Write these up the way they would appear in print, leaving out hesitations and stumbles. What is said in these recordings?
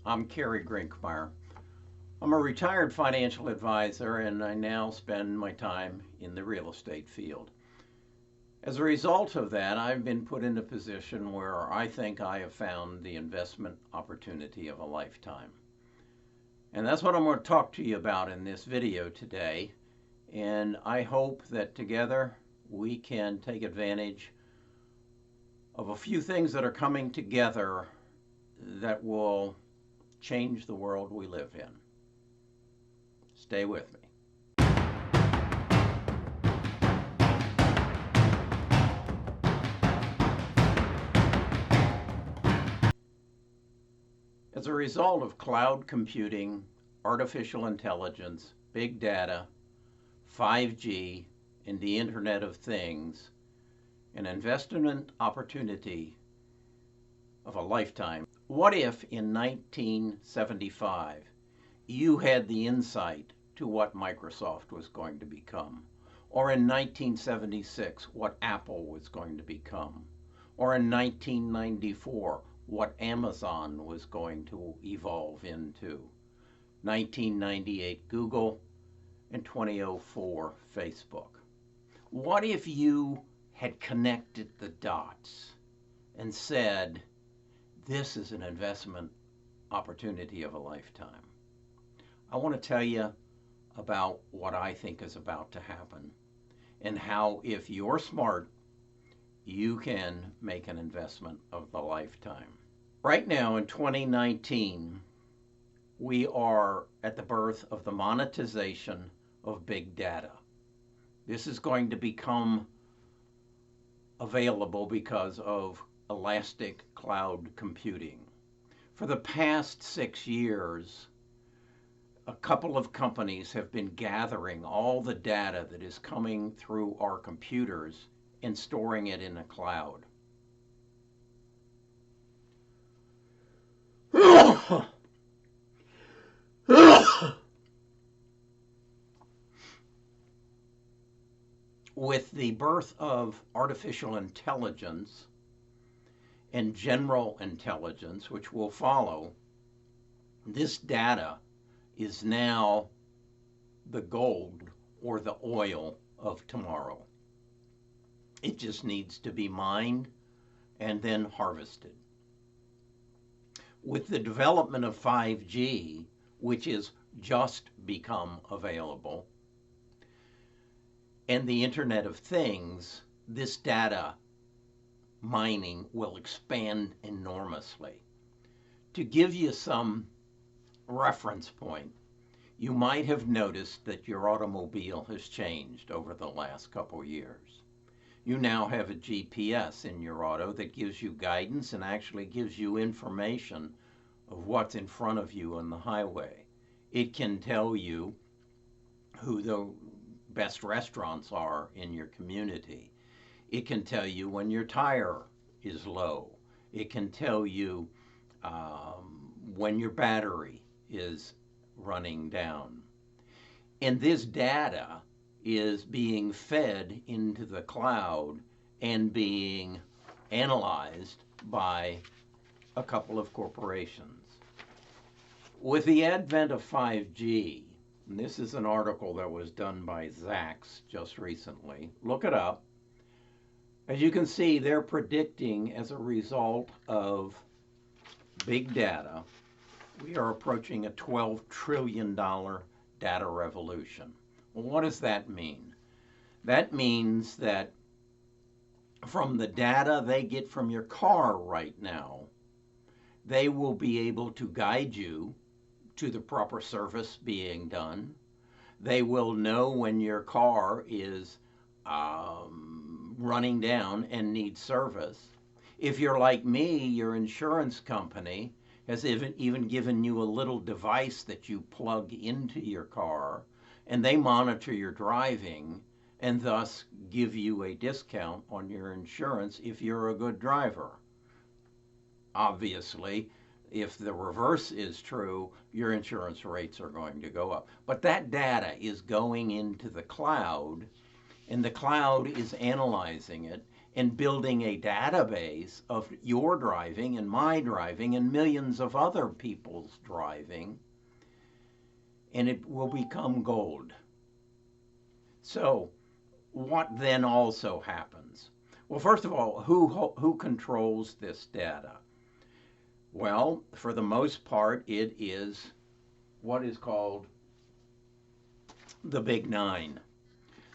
I'm Kerry Grinkmeyer. I'm a retired financial advisor and I now spend my time in the real estate field. As a result of that, I've been put in a position where I think I have found the investment opportunity of a lifetime. And that's what I'm going to talk to you about in this video today. And I hope that together we can take advantage of a few things that are coming together that will change the world we live in. Stay with me. As a result of cloud computing, artificial intelligence, big data, 5G, and the Internet of Things, an investment opportunity of a lifetime. What if in 1975 you had the insight to what Microsoft was going to become? Or in 1976, what Apple was going to become? Or in 1994, what Amazon was going to evolve into? 1998, Google, and 2004, Facebook. What if you had connected the dots and said, this is an investment opportunity of a lifetime? I want to tell you about what I think is about to happen and how, if you're smart, you can make an investment of the lifetime. Right now in 2019, we are at the birth of the monetization of big data. This is going to become available because of elastic cloud computing. For the past 6 years, a couple of companies have been gathering all the data that is coming through our computers and storing it in a cloud. With the birth of artificial intelligence and general intelligence, which will follow, this data is now the gold or the oil of tomorrow. It just needs to be mined and then harvested. With the development of 5G, which has just become available, and the Internet of Things, this data mining will expand enormously. To give you some reference point, you might have noticed that your automobile has changed over the last couple years. You now have a GPS in your auto that gives you guidance and actually gives you information of what's in front of you on the highway. It can tell you who the best restaurants are in your community. It can tell you when your tire is low. It can tell you when your battery is running down. And this data is being fed into the cloud and being analyzed by a couple of corporations. With the advent of 5G, and this is an article that was done by Zacks just recently, look it up. As you can see, they're predicting, as a result of big data, we are approaching a $12 trillion data revolution. Well, what does that mean? That means that from the data they get from your car right now, they will be able to guide you to the proper service being done. They will know when your car is running down and needs service. If you're like me, your insurance company has even given you a little device that you plug into your car, and they monitor your driving and thus give you a discount on your insurance if you're a good driver. Obviously, if the reverse is true, your insurance rates are going to go up. But that data is going into the cloud, and the cloud is analyzing it and building a database of your driving and my driving and millions of other people's driving, and it will become gold. So what then also happens? Well, first of all, who controls this data? Well, for the most part, it is what is called the Big Nine.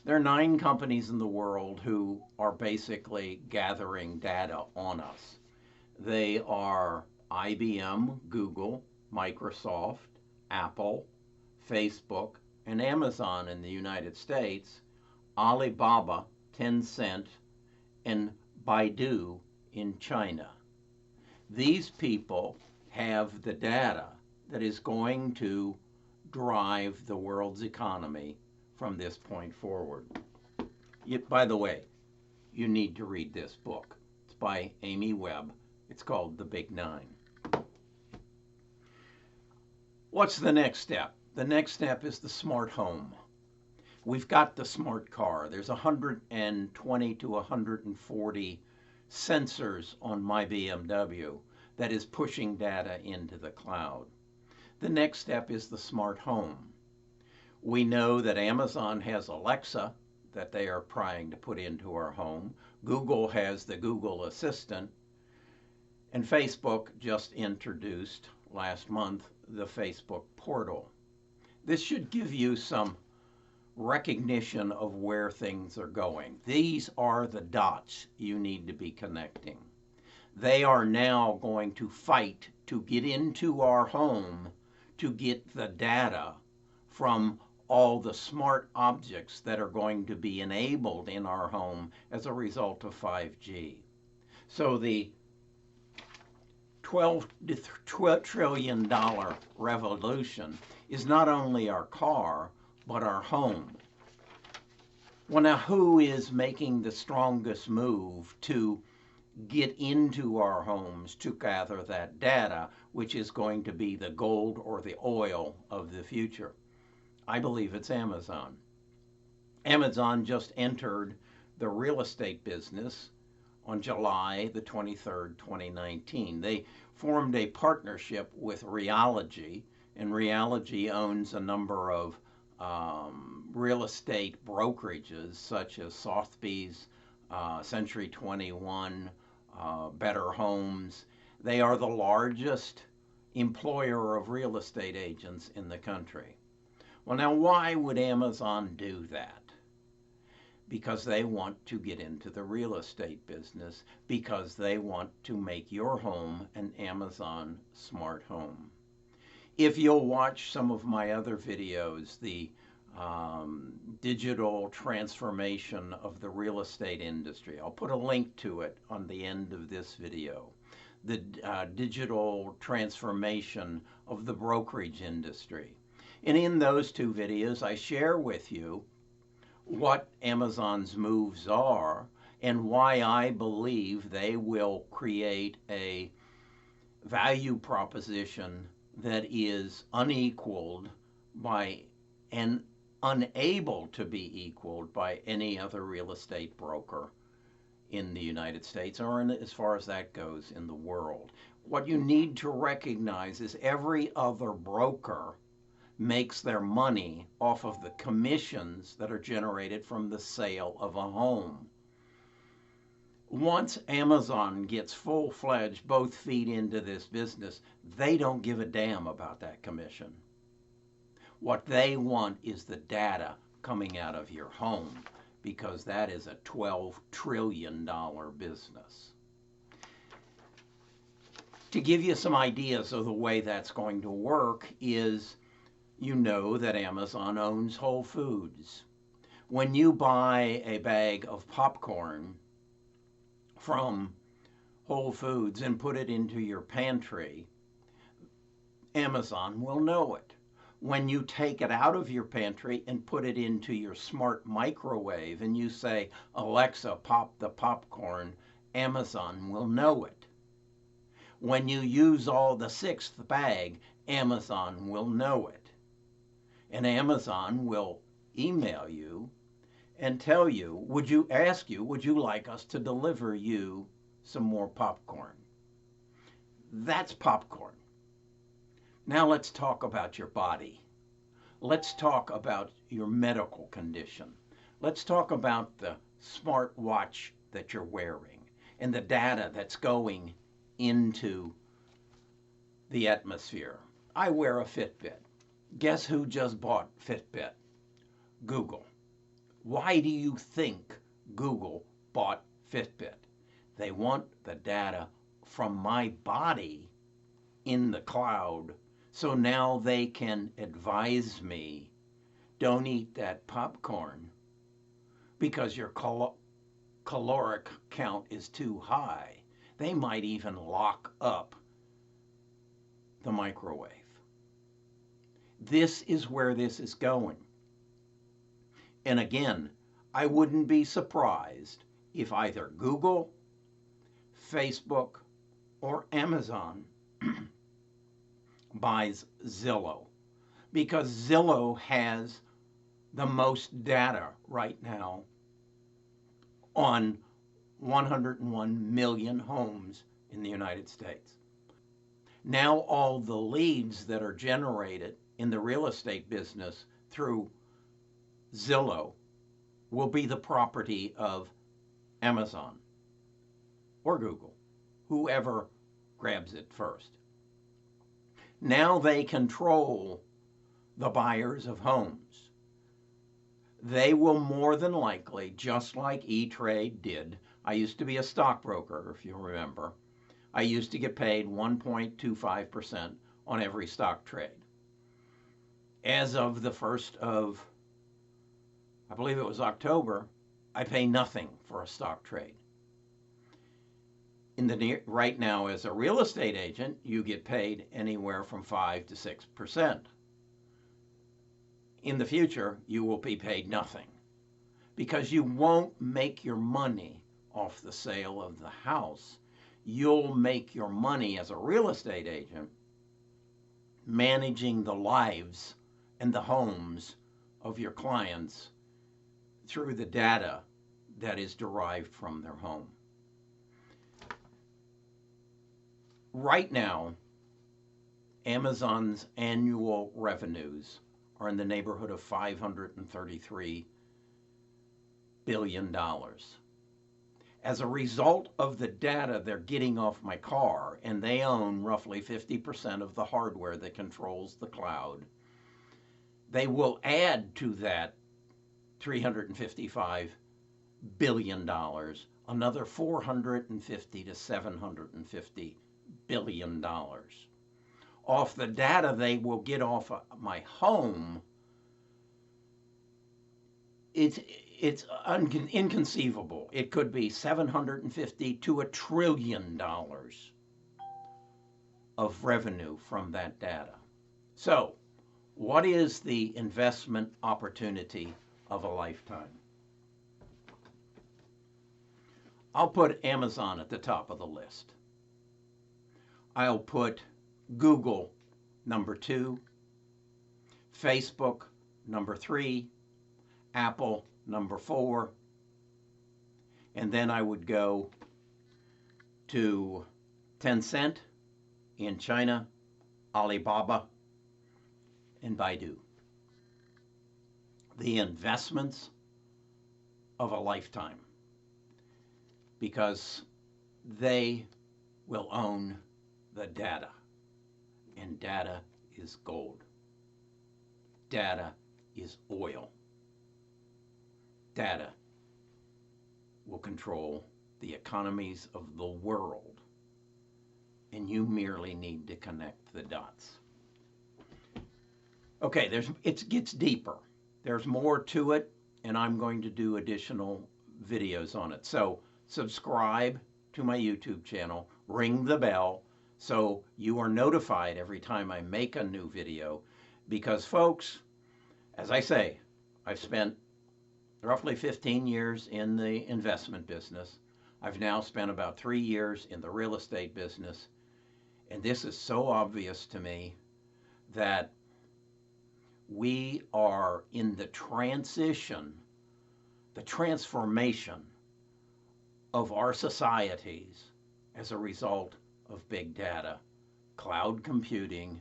There are 9 companies in the world who are basically gathering data on us. They are IBM, Google, Microsoft, Apple, Facebook, and Amazon in the United States, Alibaba, Tencent, and Baidu in China. These people have the data that is going to drive the world's economy from this point forward. By the way, you need to read this book. It's by Amy Webb. It's called The Big Nine. What's the next step? The next step is the smart home. We've got the smart car. There's 120 to 140 sensors on my BMW that is pushing data into the cloud. The next step is the smart home. We know that Amazon has Alexa that they are trying to put into our home. Google has the Google Assistant. And Facebook just introduced last month the Facebook portal. This should give you some recognition of where things are going. These are the dots you need to be connecting. They are now going to fight to get into our home to get the data from all the smart objects that are going to be enabled in our home as a result of 5G. So the $12 trillion revolution is not only our car, but our home. Well, now who is making the strongest move to get into our homes to gather that data, which is going to be the gold or the oil of the future? I believe it's Amazon. Amazon just entered the real estate business on July the 23rd, 2019. They formed a partnership with Realogy, and Realogy owns a number of real estate brokerages such as Sotheby's, Century 21, Better Homes. They are the largest employer of real estate agents in the country. Well, now, why would Amazon do that? Because they want to get into the real estate business, because they want to make your home an Amazon smart home. If you'll watch some of my other videos, the digital transformation of the real estate industry, I'll put a link to it on the end of this video. The digital transformation of the brokerage industry. And in those 2 videos, I share with you what Amazon's moves are and why I believe they will create a value proposition that is unequaled by and unable to be equaled by any other real estate broker in the United States, or as far as that goes, in the world. What you need to recognize is every other broker makes their money off of the commissions that are generated from the sale of a home. Once Amazon gets full-fledged, both feet into this business, they don't give a damn about that commission. What they want is the data coming out of your home, because that is a $12 trillion business. To give you some ideas of the way that's going to work is, you know that Amazon owns Whole Foods. When you buy a bag of popcorn from Whole Foods and put it into your pantry, Amazon will know it. When you take it out of your pantry and put it into your smart microwave and you say, Alexa, pop the popcorn, Amazon will know it. When you use all the 6th bag, Amazon will know it. And Amazon will email you and ask you, would you like us to deliver you some more popcorn? That's popcorn. Now let's talk about your body. Let's talk about your medical condition. Let's talk about the smart watch that you're wearing and the data that's going into the atmosphere. I wear a Fitbit. Guess who just bought Fitbit? Google. Why do you think Google bought Fitbit? They want the data from my body in the cloud, so now they can advise me, don't eat that popcorn because your caloric count is too high. They might even lock up the microwave. This is where this is going. And again, I wouldn't be surprised if either Google, Facebook, or Amazon buys Zillow, because Zillow has the most data right now on 101 million homes in the United States. Now all the leads that are generated in the real estate business through Zillow will be the property of Amazon or Google, whoever grabs it first. Now they control the buyers of homes. They will more than likely, just like E-Trade did. I used to be a stockbroker, if you remember. I used to get paid 1.25% on every stock trade. As of the 1st of, I believe it was October, I pay nothing for a stock trade. Right now, as a real estate agent, you get paid anywhere from 5 to 6%. In the future, you will be paid nothing because you won't make your money off the sale of the house. You'll make your money as a real estate agent managing the lives and the homes of your clients through the data that is derived from their home. Right now, Amazon's annual revenues are in the neighborhood of $533 billion. As a result of the data they're getting off my car, and they own roughly 50% of the hardware that controls the cloud, they will add to that $355 billion another $450 to $750 billion. Off the data they will get off of my home, it's inconceivable. It could be $750 to $1 trillion of revenue from that data. So, what is the investment opportunity of a lifetime? I'll put Amazon at the top of the list. I'll put Google number 2, Facebook number 3, Apple number 4, and then I would go to Tencent in China, Alibaba, and Baidu. The investments of a lifetime, because they will own the data, and data is gold. Data is oil. Data will control the economies of the world, and you merely need to connect the dots. Okay, it gets deeper. There's more to it, and I'm going to do additional videos on it. So subscribe to my YouTube channel, ring the bell, so you are notified every time I make a new video. Because folks, as I say, I've spent roughly 15 years in the investment business. I've now spent about 3 years in the real estate business. And this is so obvious to me that we are in the transition the transformation of our societies as a result of big data, cloud computing,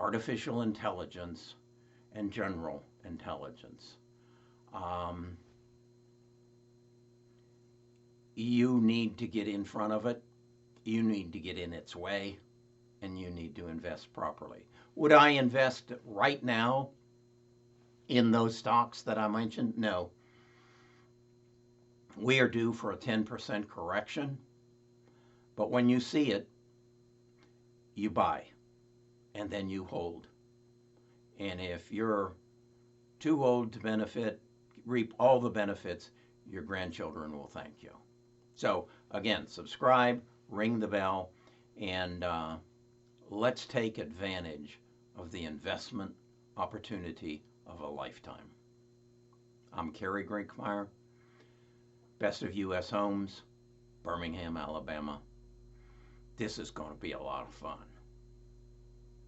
artificial intelligence, and general intelligence. You need to get in front of it, you need to get in its way, and you need to invest properly. Would I invest right now in those stocks that I mentioned? No. We are due for a 10% correction, but when you see it, you buy, and then you hold. And if you're too old to reap all the benefits, your grandchildren will thank you. So again, subscribe, ring the bell, and let's take advantage of the investment opportunity of a lifetime. I'm Kerry Grinkmeyer, Best of U.S. Homes, Birmingham, Alabama. This is going to be a lot of fun.